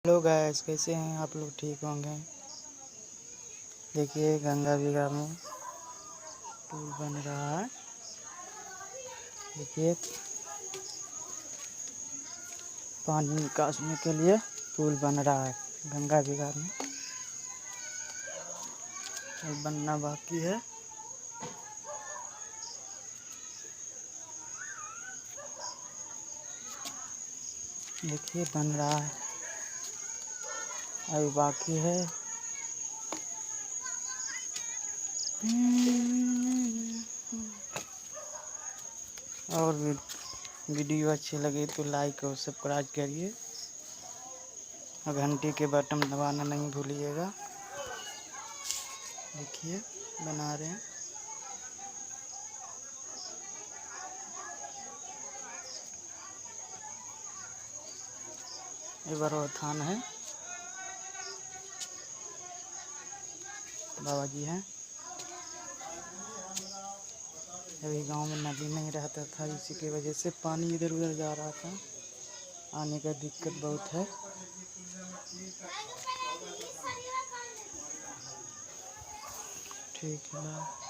Hello guys, कैसे हैं आप लोग? ठीक होंगे। देखिए गंगा बिगहा में पुल बन रहा है। देखिए पानी निकालने के लिए पुल बन रहा है गंगा बिगहा में। बनना बाकी है। देखिए बन रहा है, अभी बाकी है। और वीडियो अच्छी लगी तो लाइक और सब्सक्राइब करिए और घंटी के बटन दबाना नहीं भूलिएगा। देखिए बना रहे हैं। ये बड़ा थान है, बाबा जी हैं। अभी गांव में नदी नहीं रहता था, इसी की वजह से पानी इधर उधर जा रहा था, आने का दिक्कत बहुत है। ठीक है।